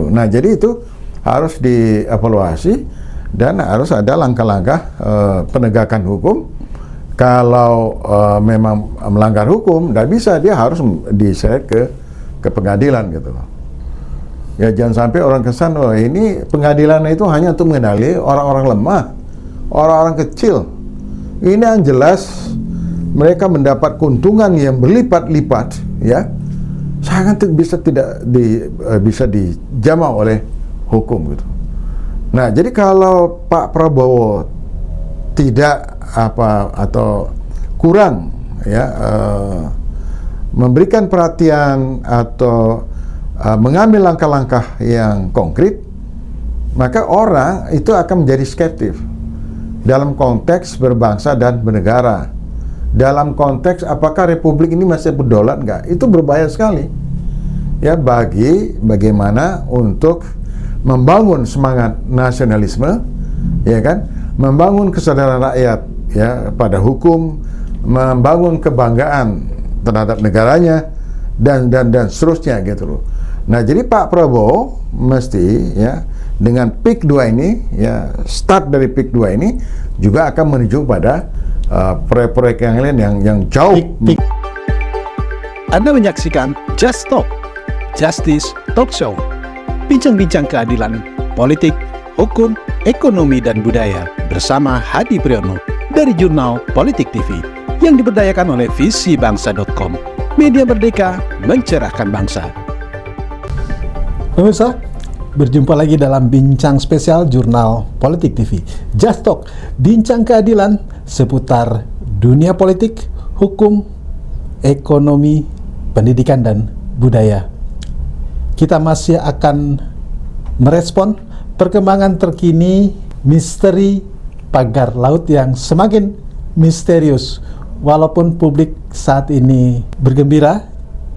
Nah, jadi itu harus dievaluasi dan harus ada langkah-langkah penegakan hukum. Kalau memang melanggar hukum, nggak bisa, dia harus diseret ke pengadilan gitu loh. Ya jangan sampai orang kesan, oh ini pengadilan itu hanya untuk mengenali orang-orang lemah, orang-orang kecil. Ini yang jelas mereka mendapat keuntungan yang berlipat-lipat, ya, sangat bisa dijamah oleh hukum gitu. Nah, jadi kalau Pak Prabowo tidak atau kurang ya memberikan perhatian atau mengambil langkah-langkah yang konkret, maka orang itu akan menjadi skeptis dalam konteks berbangsa dan bernegara. Dalam konteks apakah republik ini masih berdaulat nggak? Itu berbahaya sekali ya bagaimana untuk membangun semangat nasionalisme, ya kan, membangun kesadaran rakyat ya pada hukum, membangun kebanggaan terhadap negaranya dan seterusnya gitu loh. Nah, jadi Pak Prabowo mesti ya dengan PIK 2 ini ya, start dari PIK 2 ini juga akan menuju pada proyek-proyek yang lain yang jauh. Anda menyaksikan Just Talk, Justice Talk Show. Bincang-bincang keadilan, politik, hukum, ekonomi, dan budaya bersama Hadi Priyono dari Jurnal Politik TV yang diberdayakan oleh visibangsa.com. Media merdeka mencerahkan bangsa. Pemirsa, berjumpa lagi dalam bincang spesial Jurnal Politik TV. Just Talk, bincang keadilan seputar dunia politik, hukum, ekonomi, pendidikan, dan budaya. Kita masih akan merespon perkembangan terkini misteri pagar laut yang semakin misterius. Walaupun publik saat ini bergembira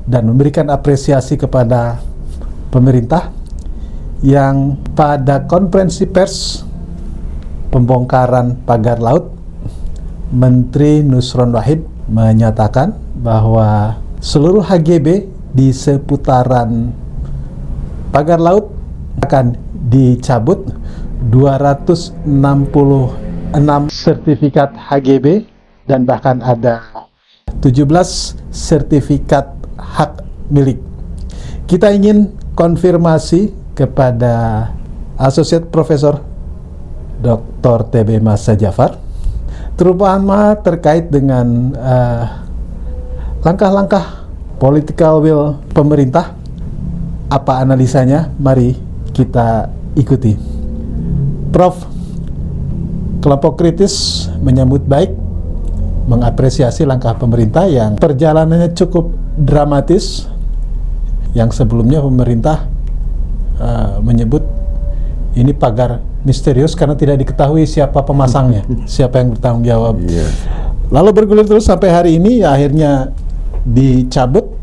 dan memberikan apresiasi kepada pemerintah yang pada konferensi pers pembongkaran pagar laut, Menteri Nusron Wahid menyatakan bahwa seluruh HGB di seputaran pagar laut akan dicabut. 266 sertifikat HGB dan bahkan ada 17 sertifikat hak milik. Kita ingin konfirmasi kepada Associate Profesor Dr. TB Masa Jafar, terutama terkait dengan langkah-langkah political will pemerintah. Apa analisanya? Mari kita ikuti. Prof, kelompok kritis menyambut baik, mengapresiasi langkah pemerintah yang perjalanannya cukup dramatis, yang sebelumnya pemerintah menyebut ini pagar misterius karena tidak diketahui siapa pemasangnya, siapa yang bertanggung jawab. Lalu bergulir terus sampai hari ini, ya akhirnya dicabut.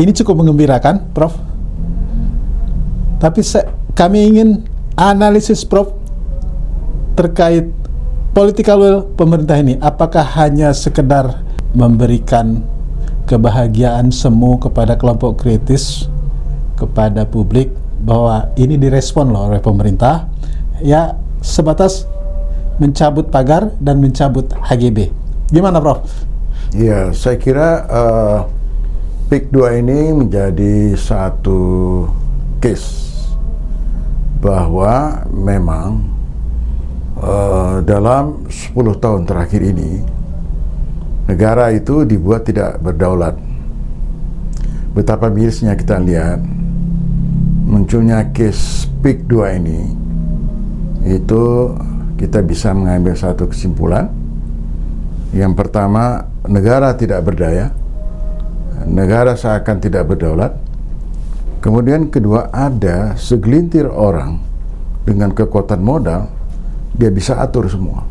Ini cukup menggembirakan, Prof. Tapi kami ingin analisis, Prof, terkait political will pemerintah ini. Apakah hanya sekedar memberikan kebahagiaan semu kepada kelompok kritis, kepada publik, bahwa ini direspon loh oleh pemerintah, ya sebatas mencabut pagar dan mencabut HGB. Gimana, Prof? Ya, saya kira PIK 2 ini menjadi satu case bahwa memang dalam 10 tahun terakhir ini negara itu dibuat tidak berdaulat. Betapa mirisnya kita lihat munculnya case PIK 2 ini, itu kita bisa mengambil satu kesimpulan. Yang pertama, negara tidak berdaya, negara seakan tidak berdaulat. Kemudian kedua, ada segelintir orang dengan kekuatan modal, dia bisa atur semua.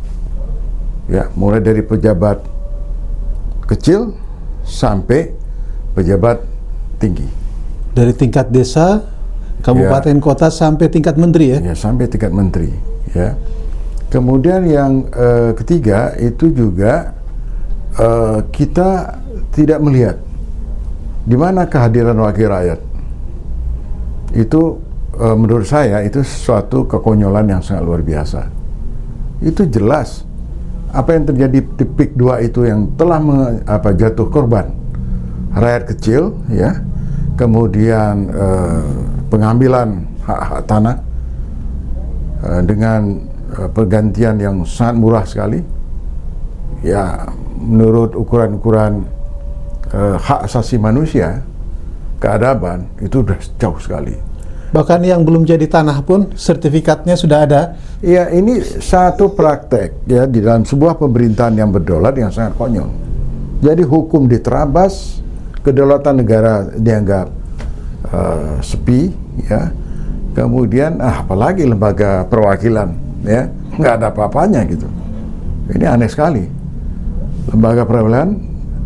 Ya, mulai dari pejabat kecil sampai pejabat tinggi. Dari tingkat desa, kabupaten, ya, kota sampai tingkat menteri ya? Ya, sampai tingkat menteri. Ya. Kemudian yang ketiga itu juga kita tidak melihat di mana kehadiran wakil rakyat. Itu menurut saya itu suatu kekonyolan yang sangat luar biasa. Itu jelas apa yang terjadi di PIK 2 itu yang telah jatuh korban rakyat kecil, ya, kemudian pengambilan hak-hak tanah dengan pergantian yang sangat murah sekali, ya, menurut ukuran-ukuran hak asasi manusia, keadaban itu sudah jauh sekali. Bahkan yang belum jadi tanah pun sertifikatnya sudah ada. Ya, ini satu praktek ya di dalam sebuah pemerintahan yang berdaulat yang sangat konyol. Jadi hukum diterabas, kedaulatan negara dianggap sepi, ya. Kemudian apalagi lembaga perwakilan, ya, nggak ada apa-apanya gitu. Ini aneh sekali. Lembaga perwakilan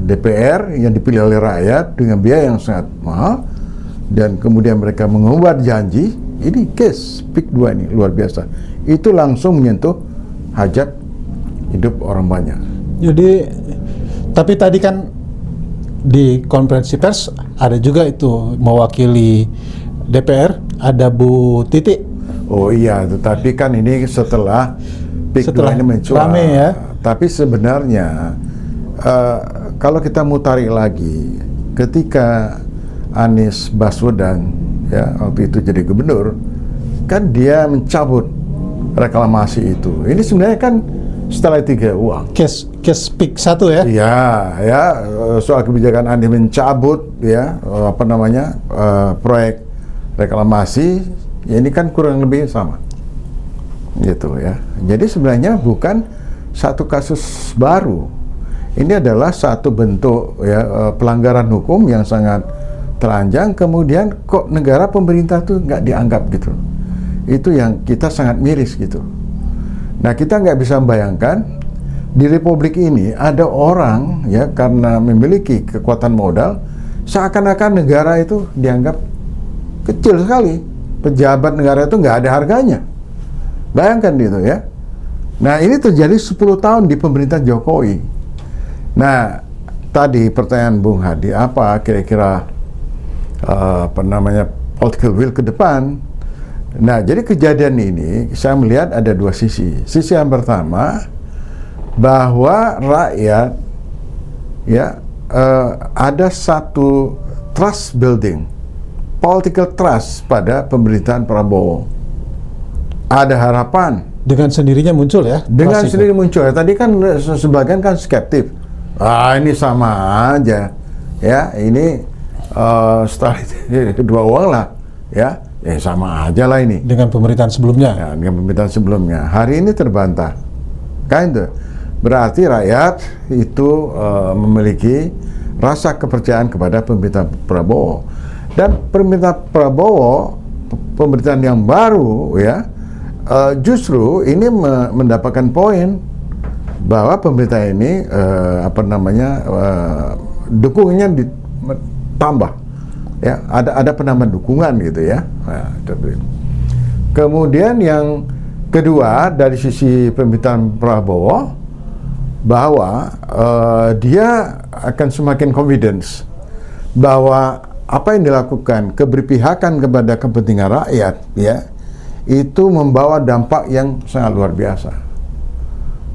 DPR yang dipilih oleh rakyat dengan biaya yang sangat mahal, dan kemudian mereka mengubah janji. Ini case PIK 2 ini luar biasa. Itu langsung menyentuh hajat hidup orang banyak. Jadi, tapi tadi kan di konferensi pers ada juga itu mewakili DPR, ada Bu Titi. Oh iya, tetapi kan ini setelah PIK 2 ini mencuat. Rame ya. Tapi sebenarnya kalau kita mau tarik lagi, ketika Anies Baswedan, ya, waktu itu jadi gubernur, kan dia mencabut reklamasi itu. Ini sebenarnya kan setelah 3 uang. Case PIK 1 ya. Iya, ya, soal kebijakan Anies mencabut, ya, proyek reklamasi, ya ini kan kurang lebih sama, gitu ya. Jadi sebenarnya bukan satu kasus baru. Ini adalah satu bentuk, ya, pelanggaran hukum yang sangat telanjang, kemudian kok negara pemerintah tuh nggak dianggap gitu. Itu yang kita sangat miris gitu. Nah, kita nggak bisa membayangkan di republik ini ada orang, ya, karena memiliki kekuatan modal, seakan-akan negara itu dianggap kecil sekali. Pejabat negara itu nggak ada harganya. Bayangkan gitu ya. Nah, ini terjadi 10 tahun di pemerintahan Jokowi. Nah, tadi pertanyaan Bung Hadi, apa kira-kira political will ke depan. Nah, jadi kejadian ini saya melihat ada dua sisi. Sisi yang pertama, bahwa rakyat, ya, ada satu trust building, political trust pada pemerintahan Prabowo. Ada harapan. Dengan sendirinya muncul ya. Dengan sendiri muncul. Tadi kan sebagian kan skeptif. Ini sama aja, ya, ini setelah 2 uang lah, ya sama aja lah ini dengan pemerintahan sebelumnya. Ya, dengan pemerintahan sebelumnya. Hari ini terbantah, kan itu berarti rakyat itu memiliki rasa kepercayaan kepada pemerintahan Prabowo, dan pemerintahan Prabowo, pemerintahan yang baru, ya, justru ini mendapatkan poin bahwa pemerintah ini dukungannya ditambah, ya, ada penambahan dukungan gitu ya. Nah, kemudian yang kedua dari sisi pemerintahan Prabowo, bahwa dia akan semakin confidence bahwa apa yang dilakukan, keberpihakan kepada kepentingan rakyat, ya, itu membawa dampak yang sangat luar biasa.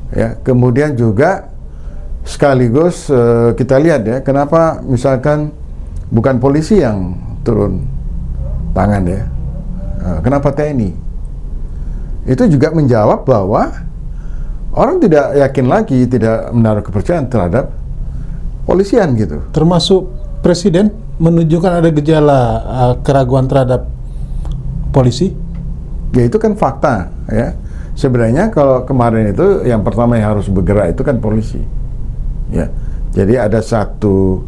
Ya, kemudian juga sekaligus kita lihat, ya, kenapa misalkan bukan polisi yang turun tangan, ya, kenapa TNI? Itu juga menjawab bahwa orang tidak yakin lagi, tidak menaruh kepercayaan terhadap polisian gitu. Termasuk presiden menunjukkan ada gejala keraguan terhadap polisi. Ya, itu kan fakta, ya. Sebenarnya kalau kemarin itu yang pertama yang harus bergerak itu kan polisi, ya. Jadi ada satu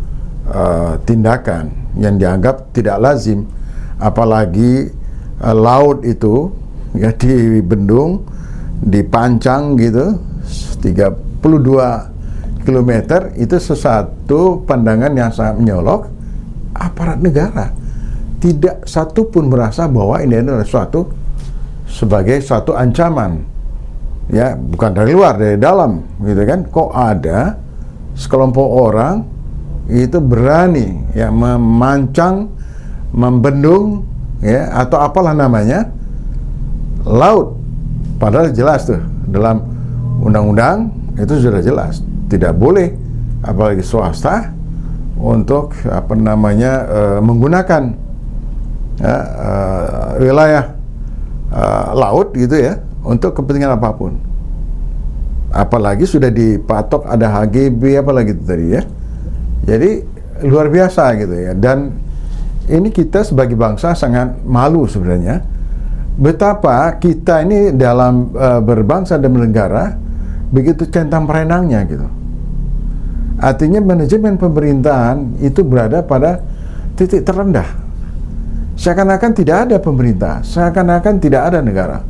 tindakan yang dianggap tidak lazim, apalagi laut itu, ya, dibendung, dipancang gitu 32 km, itu sesuatu pandangan yang sangat menyolok. Aparat negara tidak satu pun merasa bahwa ini adalah sebagai suatu ancaman, ya, bukan dari luar, dari dalam, gitu kan. Kok ada sekelompok orang itu berani, ya, memancang, membendung ya, atau apalah namanya, laut. Padahal jelas tuh dalam undang-undang itu sudah jelas tidak boleh, apalagi swasta, untuk menggunakan wilayah laut gitu ya untuk kepentingan apapun. Apalagi sudah dipatok ada HGB apalagi itu tadi ya. Jadi luar biasa gitu ya. Dan ini kita sebagai bangsa sangat malu sebenarnya betapa kita ini dalam berbangsa dan bernegara begitu centang perenangnya gitu. Artinya manajemen pemerintahan itu berada pada titik terendah. Seakan-akan tidak ada pemerintah, seakan-akan tidak ada negara.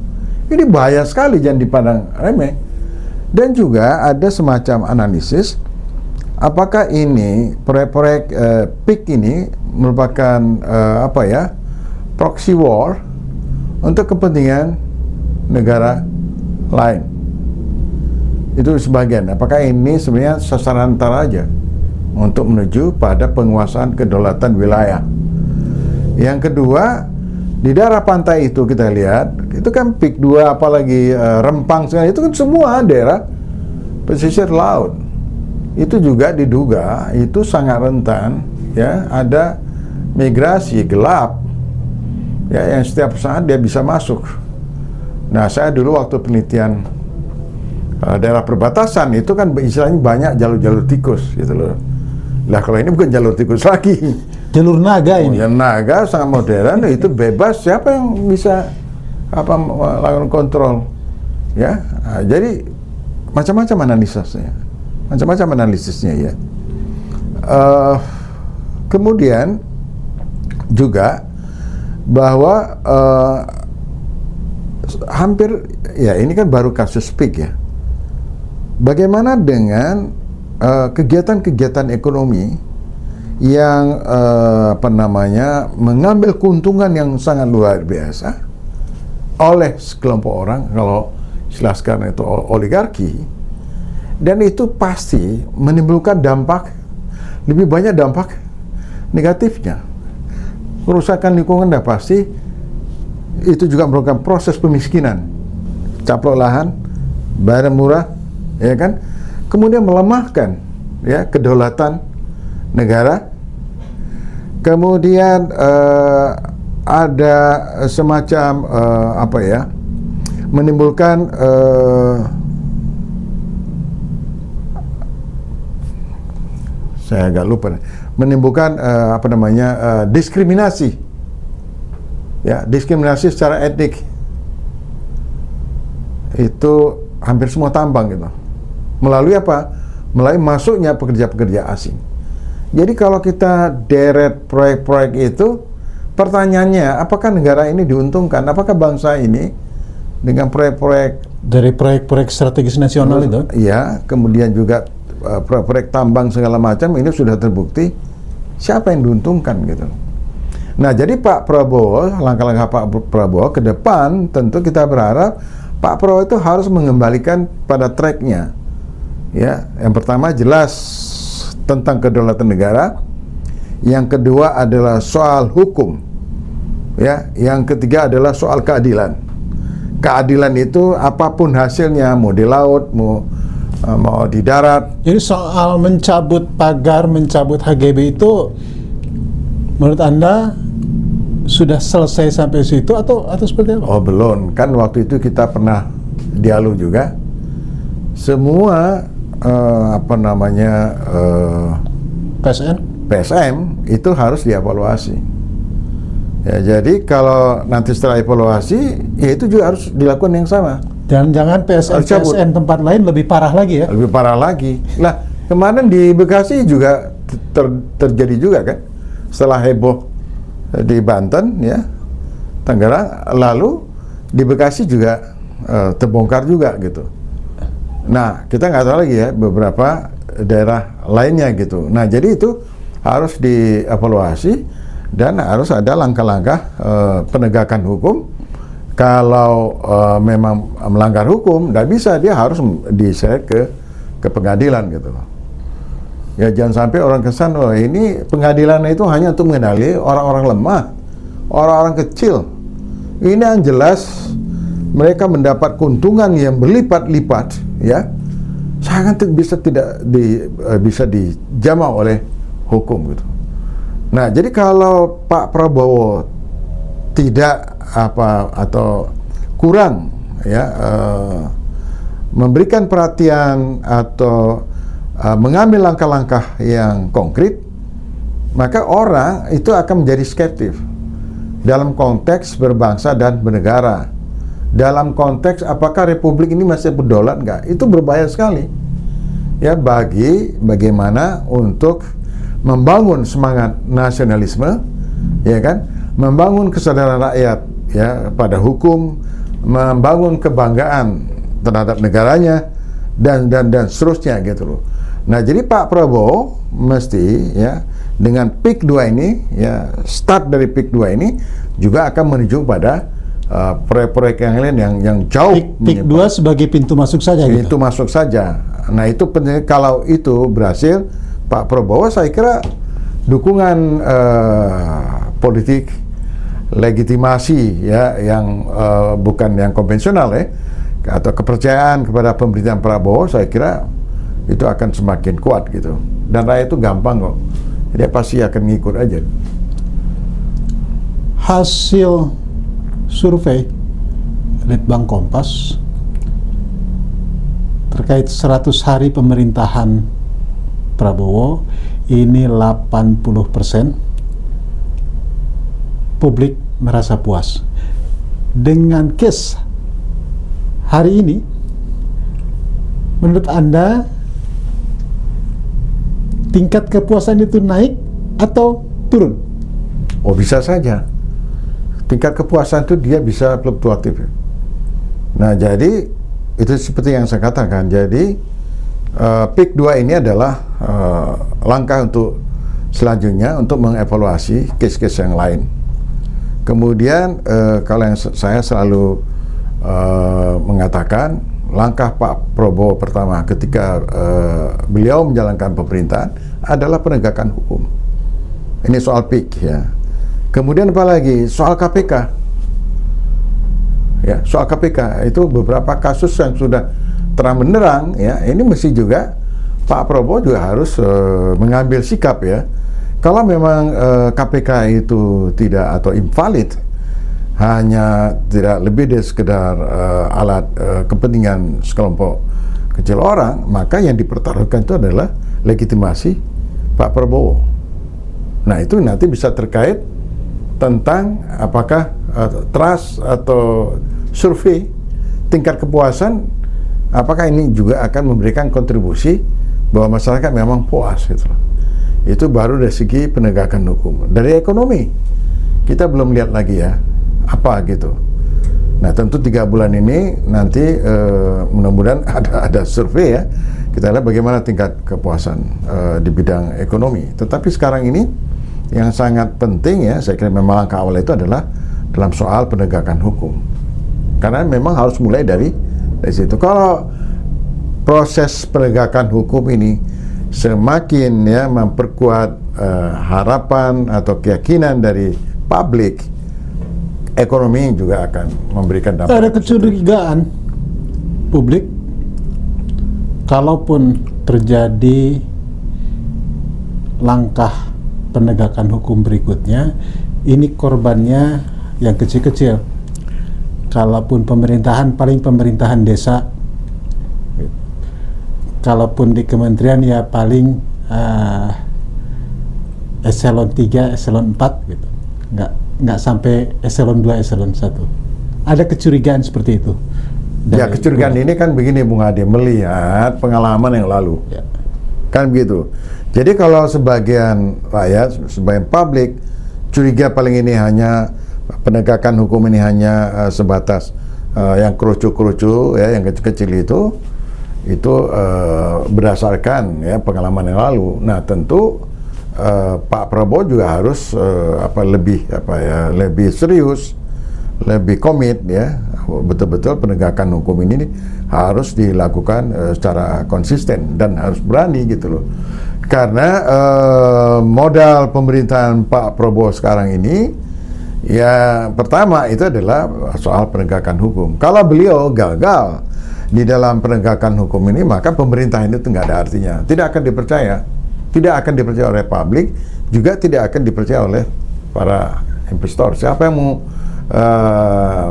Ini bahaya sekali, jangan dipandang remeh. Dan juga ada semacam analisis apakah ini proyek-proyek PIK ini merupakan proxy war untuk kepentingan negara lain. Itu sebagian. Apakah ini sebenarnya sasaran antara aja untuk menuju pada penguasaan kedaulatan wilayah. Yang kedua, di daerah pantai itu kita lihat, itu kan PIK 2 apalagi Rempang segala itu kan semua daerah pesisir laut. Itu juga diduga itu sangat rentan ya, ada migrasi gelap ya yang setiap saat dia bisa masuk. Nah, saya dulu waktu penelitian daerah perbatasan itu kan istilahnya banyak jalur-jalur tikus gitu loh. Nah, kalau ini bukan jalur tikus lagi. Jalur naga ini. Yang naga sangat modern, itu bebas, siapa yang bisa melakukan kontrol ya. Nah, jadi macam-macam analisisnya ya. Kemudian juga bahwa hampir ya ini kan baru kasus PIK ya. Bagaimana dengan kegiatan-kegiatan ekonomi yang mengambil keuntungan yang sangat luar biasa oleh sekelompok orang, kalau istilah sekarang itu oligarki, dan itu pasti menimbulkan dampak, lebih banyak dampak negatifnya. Kerusakan lingkungan dah pasti, itu juga merupakan proses pemiskinan, caplok lahan, barang murah, ya kan, kemudian melemahkan ya kedaulatan negara. Kemudian ada semacam menimbulkan saya agak lupa, menimbulkan diskriminasi ya, diskriminasi secara etnik. Itu hampir semua tambang gitu. Melalui apa? Melalui masuknya pekerja-pekerja asing. Jadi kalau kita deret proyek-proyek itu, pertanyaannya, apakah negara ini diuntungkan? Apakah bangsa ini dengan proyek-proyek dari proyek-proyek strategis nasional itu? Iya, kemudian juga proyek tambang segala macam ini sudah terbukti siapa yang diuntungkan gitu. Nah, jadi Pak Prabowo, langkah-langkah Pak Prabowo ke depan tentu kita berharap Pak Prabowo itu harus mengembalikan pada tracknya. Ya, yang pertama jelas tentang kedaulatan negara, yang kedua adalah soal hukum, ya, yang ketiga adalah soal keadilan. Keadilan itu apapun hasilnya, mau di laut, mau di darat. Jadi soal mencabut pagar, mencabut HGB itu, menurut Anda sudah selesai sampai situ atau seperti apa? Oh belum, kan waktu itu kita pernah dialog juga. Semua PSM itu harus dievaluasi. Ya, jadi kalau nanti setelah evaluasi, ya itu juga harus dilakukan yang sama. Dan jangan PSN tempat lain lebih parah lagi ya? Lebih parah lagi. Lah, kemarin di Bekasi juga terjadi juga kan, setelah heboh di Banten ya, Tangerang, lalu di Bekasi juga terbongkar juga gitu. Nah, kita nggak tahu lagi ya beberapa daerah lainnya gitu. Nah, jadi itu harus dievaluasi dan harus ada langkah-langkah penegakan hukum. Kalau memang melanggar hukum, nggak bisa, dia harus diseret ke pengadilan gitu. Ya jangan sampai orang kesan, oh ini pengadilan itu hanya untuk mengenali orang-orang lemah, orang-orang kecil. Ini yang jelas mereka mendapat keuntungan yang berlipat-lipat, ya, sangat bisa dijamah oleh hukum gitu. Nah, jadi kalau Pak Prabowo tidak atau kurang, ya, memberikan perhatian atau mengambil langkah-langkah yang konkret, maka orang itu akan menjadi skeptis dalam konteks berbangsa dan bernegara. Dalam konteks apakah republik ini masih berdaulat nggak? Itu berbahaya sekali, ya, bagaimana untuk membangun semangat nasionalisme, ya kan, membangun kesadaran rakyat, ya, pada hukum, membangun kebanggaan terhadap negaranya, dan seterusnya gitu loh. Nah, jadi Pak Prabowo mesti, ya, dengan PIK 2 ini, ya, start dari PIK 2 ini juga akan menuju pada proyek-proyek yang lain yang jauh. PIK 2 sebagai pintu masuk saja gitu. Pintu masuk saja. Nah, itu penting. Kalau itu berhasil, Pak Prabowo saya kira dukungan politik legitimasi, ya, yang bukan yang konvensional, ya, atau kepercayaan kepada pemerintahan Prabowo, saya kira itu akan semakin kuat gitu. Dan rakyat itu gampang kok, dia pasti akan ngikut aja. Hasil survei Litbang Kompas terkait 100 hari pemerintahan Prabowo, ini 80% publik merasa puas. Dengan case hari ini, menurut Anda tingkat kepuasan itu naik atau turun? Oh, bisa saja. Tingkat kepuasan itu dia bisa fluktuatif. Nah, jadi itu seperti yang saya katakan. Jadi PIK 2 ini adalah langkah untuk selanjutnya untuk mengevaluasi case-case yang lain. Kemudian kalau yang saya selalu mengatakan, langkah Pak Prabowo pertama ketika beliau menjalankan pemerintahan adalah penegakan hukum. Ini soal PIK, ya. Kemudian apalagi soal KPK, ya, soal KPK itu beberapa kasus yang sudah terang benderang, ya, ini mesti juga Pak Prabowo juga harus mengambil sikap, ya. Kalau memang KPK itu tidak atau invalid, hanya tidak lebih dari sekedar alat kepentingan sekelompok kecil orang, maka yang dipertaruhkan itu adalah legitimasi Pak Prabowo. Nah, itu nanti bisa terkait tentang apakah trust atau survei tingkat kepuasan, apakah ini juga akan memberikan kontribusi bahwa masyarakat memang puas gitu. Itu baru dari segi penegakan hukum. Dari ekonomi kita belum lihat lagi, ya, apa gitu. Nah, tentu 3 bulan ini nanti mudah-mudahan ada survei, ya, kita lihat bagaimana tingkat kepuasan di bidang ekonomi. Tetapi sekarang ini yang sangat penting, ya, saya kira memang langkah awal itu adalah dalam soal penegakan hukum, karena memang harus mulai dari situ. Kalau proses penegakan hukum ini semakin, ya, memperkuat harapan atau keyakinan dari publik, ekonomi juga akan memberikan dampak. Ada kecurigaan publik kalaupun terjadi langkah penegakan hukum berikutnya, ini korbannya yang kecil-kecil. Kalaupun pemerintahan, paling pemerintahan desa. Kalaupun di kementerian, ya paling eselon 3, eselon 4 gitu. Nggak sampai eselon 2, eselon 1. Ada kecurigaan seperti itu. Ya, kecurigaan ini kan begini, Bung Ade, melihat pengalaman yang lalu. Ya. Kan begitu. Jadi kalau sebagian rakyat, sebagian publik curiga paling ini hanya penegakan hukum ini hanya sebatas yang kerucu-kerucu, ya, yang kecil-kecil itu berdasarkan, ya, pengalaman yang lalu. Nah, tentu Pak Prabowo juga harus lebih serius, lebih komit, ya, betul-betul penegakan hukum ini harus dilakukan secara konsisten dan harus berani gitu loh. Karena modal pemerintahan Pak Prabowo sekarang ini Ya, pertama itu adalah soal penegakan hukum. Kalau beliau gagal di dalam penegakan hukum ini, maka pemerintahan itu nggak ada artinya. Tidak akan dipercaya. Tidak akan dipercaya oleh publik, juga tidak akan dipercaya oleh para investor. Siapa yang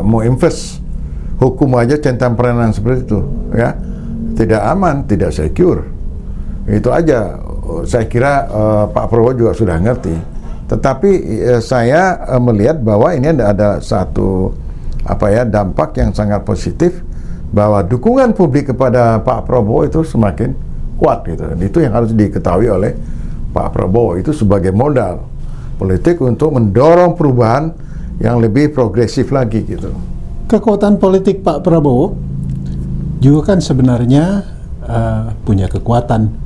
mau invest hukum aja centang perenang seperti itu, ya? Tidak aman, tidak secure. Itu aja. Saya kira Pak Prabowo juga sudah ngerti. Tetapi saya melihat bahwa ini ada satu dampak yang sangat positif, bahwa dukungan publik kepada Pak Prabowo itu semakin kuat gitu. Dan itu yang harus diketahui oleh Pak Prabowo, itu sebagai modal politik untuk mendorong perubahan yang lebih progresif lagi gitu. Kekuatan politik Pak Prabowo juga kan sebenarnya punya kekuatan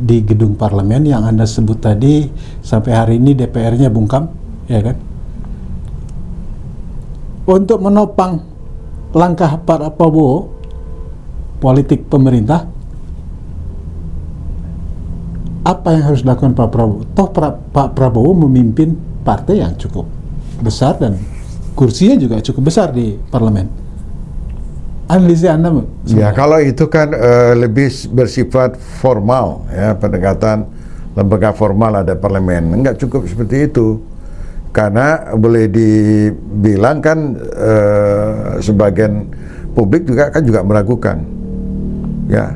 di gedung parlemen yang Anda sebut tadi. Sampai hari ini DPR-nya bungkam, ya kan? Untuk menopang langkah Pak Prabowo, politik pemerintah, apa yang harus dilakukan Pak Prabowo? Toh Pak Prabowo memimpin partai yang cukup besar dan kursinya juga cukup besar di parlemen. Analisa Anda? Ya, kalau itu kan lebih bersifat formal, ya, pendekatan lembaga formal ada parlemen. Enggak cukup seperti itu, karena boleh dibilang kan sebagian publik juga meragukan, ya,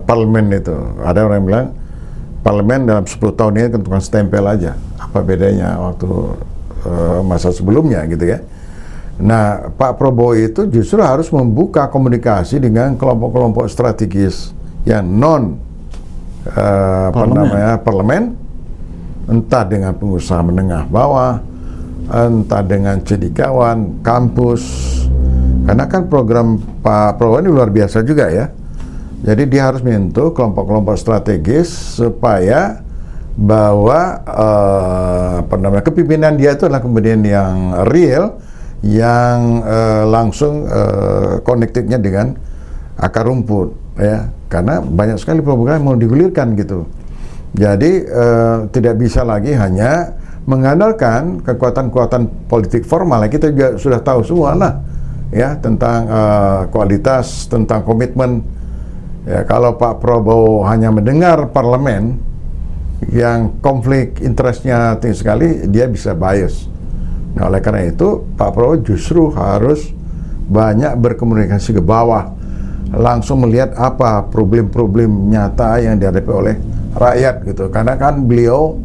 parlemen itu. Ada orang yang bilang parlemen dalam 10 tahun ini kan tukang stempel aja. Apa bedanya waktu masa sebelumnya gitu ya. Nah, Pak Prabowo itu justru harus membuka komunikasi dengan kelompok-kelompok strategis yang non parlemen, entah dengan pengusaha menengah bawah, entah dengan cendekiawan, kampus. Karena kan program Pak Prabowo ini luar biasa juga ya. Jadi dia harus menyentuh kelompok-kelompok strategis supaya bahwa kepemimpinan dia itu adalah kepemimpinan yang real, yang langsung connected-nya dengan akar rumput, ya, karena banyak sekali program yang mau digulirkan gitu. Jadi tidak bisa lagi hanya mengandalkan kekuatan-kekuatan politik formal. Kita juga sudah tahu semua lah, ya, tentang kualitas, tentang komitmen. Ya, kalau Pak Prabowo hanya mendengar parlemen yang konflik interestnya tinggi sekali, dia bisa bias. Nah, oleh karena itu Pak Prabowo justru harus banyak berkomunikasi ke bawah, langsung melihat apa problem-problem nyata yang dihadapi oleh rakyat gitu. Karena kan beliau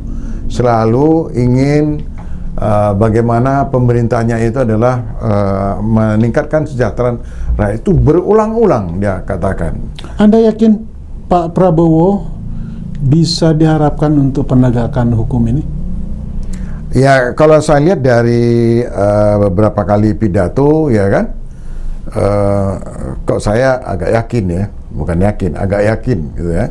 selalu ingin bagaimana pemerintahnya itu adalah meningkatkan kesejahteraan rakyat. Itu berulang-ulang dia katakan. Anda yakin Pak Prabowo bisa diharapkan untuk penegakan hukum ini? Ya, kalau saya lihat dari beberapa kali pidato, ya kan, kok saya agak yakin ya, bukan yakin, agak yakin gitu ya.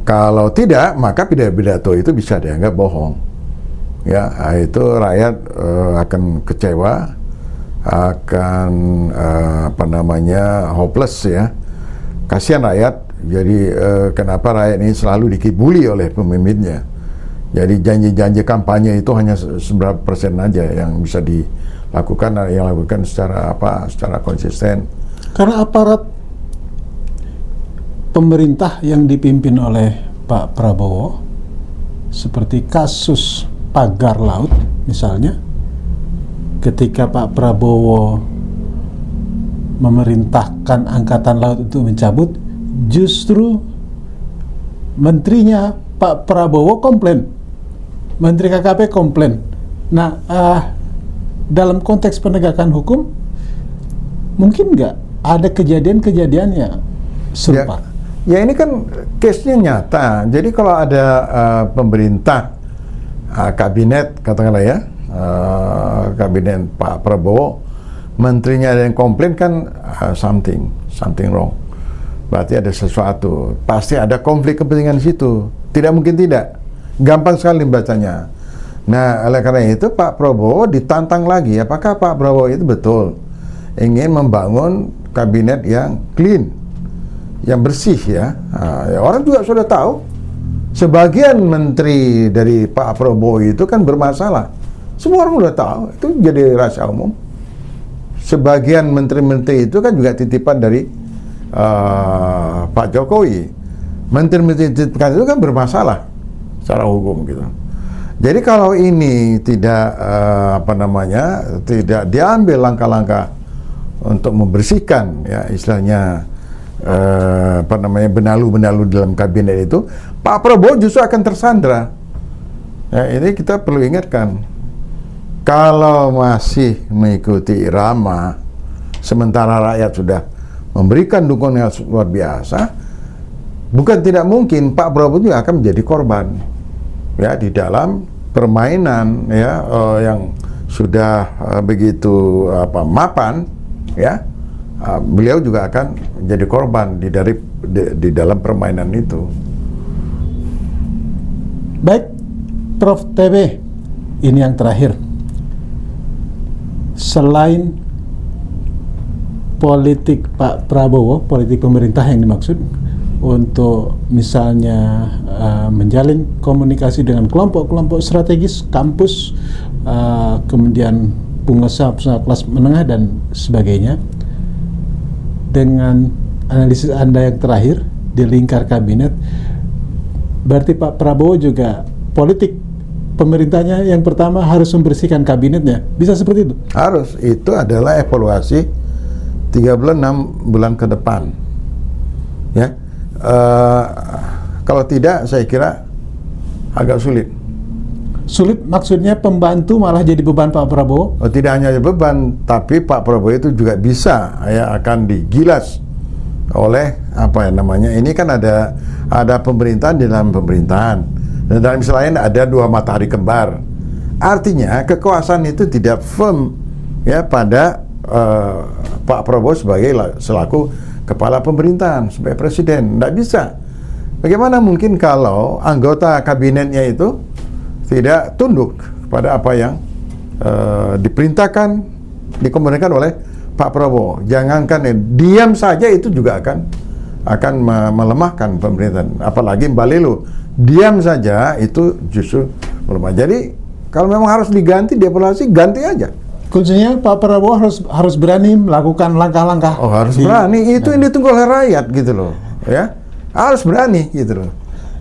Kalau tidak, maka pidato itu bisa dianggap bohong. Ya, itu rakyat akan kecewa, akan hopeless ya. Kasihan rakyat. Jadi kenapa rakyat ini selalu dikibuli oleh pemimpinnya? Jadi janji-janji kampanye itu hanya seberapa persen aja yang bisa dilakukan, yang lakukan secara konsisten. Karena aparat pemerintah yang dipimpin oleh Pak Prabowo, seperti kasus pagar laut misalnya, ketika Pak Prabowo memerintahkan angkatan laut itu mencabut, justru menterinya Pak Prabowo komplain, Menteri KKP komplain. Nah, dalam konteks penegakan hukum, mungkin nggak ada kejadian-kejadian yang serupa? Ya, ini kan case-nya nyata. Jadi kalau ada pemerintah, kabinet katakanlah ya, kabinet Pak Prabowo, menterinya ada yang komplain, kan something wrong. Berarti ada sesuatu. Pasti ada konflik kepentingan di situ. Tidak mungkin tidak. Gampang sekali membacanya. Nah, oleh karena itu Pak Prabowo ditantang lagi. Apakah Pak Prabowo itu betul ingin membangun kabinet yang clean, yang bersih ya? Ya, orang juga sudah tahu. Sebagian menteri dari Pak Prabowo itu kan bermasalah Semua orang udah tahu, itu jadi rahasia umum. Sebagian menteri-menteri itu kan juga titipan dari Pak Jokowi. Menteri-menteri titipan itu kan bermasalah secara hukum gitu. Jadi kalau ini tidak tidak diambil langkah-langkah untuk membersihkan ya istilahnya benalu-benalu dalam kabinet itu, Pak Prabowo justru akan tersandra. Ya, ini kita perlu ingatkan. Kalau masih mengikuti irama, sementara rakyat sudah memberikan dukungan yang luar biasa, bukan tidak mungkin Pak Prabowo juga akan menjadi korban ya di dalam permainan ya yang sudah begitu mapan ya. Beliau juga akan menjadi korban di dalam permainan itu. Baik, Prof. TB, ini yang terakhir. Selain politik Pak Prabowo, politik pemerintah yang dimaksud untuk misalnya menjalin komunikasi dengan kelompok-kelompok strategis, kampus, kemudian pengusaha kelas menengah dan sebagainya. Dengan analisis Anda yang terakhir di lingkar kabinet, berarti Pak Prabowo juga politik pemerintahnya yang pertama harus membersihkan kabinetnya. Bisa seperti itu? Harus. Itu adalah evaluasi 36 bulan ke depan. Ya. Kalau tidak, saya kira agak sulit. Sulit maksudnya pembantu malah jadi beban Pak Prabowo? Oh, tidak hanya beban, tapi Pak Prabowo itu juga bisa ya akan digilas oleh ini kan ada pemerintahan di dalam pemerintahan, dan dalam istilah lain ada dua matahari kembar. Artinya kekuasaan itu tidak firm ya pada Pak Prabowo selaku kepala pemerintahan, sebagai presiden. Tidak bisa. Bagaimana mungkin kalau anggota kabinetnya itu tidak tunduk pada apa yang diperintahkan, dikomunikasikan oleh Pak Prabowo? Jangankan diam saja itu juga akan melemahkan pemerintahan. Apalagi Mbak Lelu, diam saja itu justru melemah. Jadi kalau memang harus diganti, dievaluasi, ganti aja. Kuncinya Pak Prabowo harus berani melakukan langkah-langkah. Oh, harus berani. Itu yang ditunggu oleh rakyat gitu loh. Ya, harus berani gitu loh.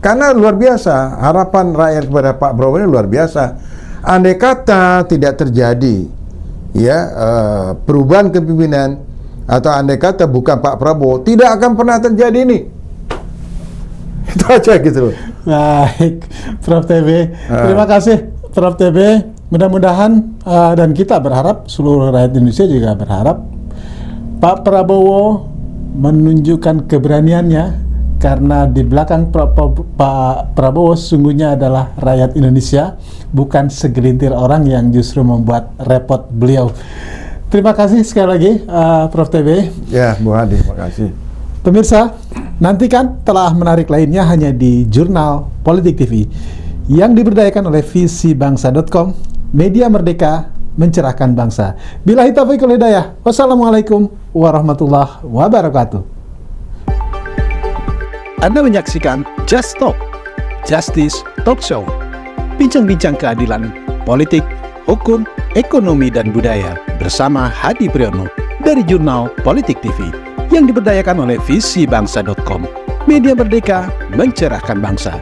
Karena luar biasa, harapan rakyat kepada Pak Prabowo ini luar biasa. Andai kata tidak terjadi ya perubahan kepemimpinan, atau andai kata bukan Pak Prabowo, tidak akan pernah terjadi ini. Itu aja gitu loh. Baik, Prof. TB. Terima kasih, Prof. TB. Mudah-mudahan dan kita berharap, seluruh rakyat Indonesia juga berharap Pak Prabowo menunjukkan keberaniannya, karena di belakang Pak Prabowo sungguhnya adalah rakyat Indonesia, bukan segelintir orang yang justru membuat repot beliau. Terima kasih sekali lagi, Prof. TB. Ya, Bu Hadi, terima kasih. Pemirsa, nantikan telah menarik lainnya hanya di Jurnal Politik TV yang diberdayakan oleh visibangsa.com, media merdeka mencerahkan bangsa. Billahi taufiq wal hidayah. Wassalamualaikum warahmatullahi wabarakatuh. Anda menyaksikan Just Talk, Justice Talk Show. Bincang-bincang keadilan, politik, hukum, ekonomi, dan budaya bersama Hadi Priyono dari Jurnal Politik TV yang diberdayakan oleh visibangsa.com, media merdeka mencerahkan bangsa.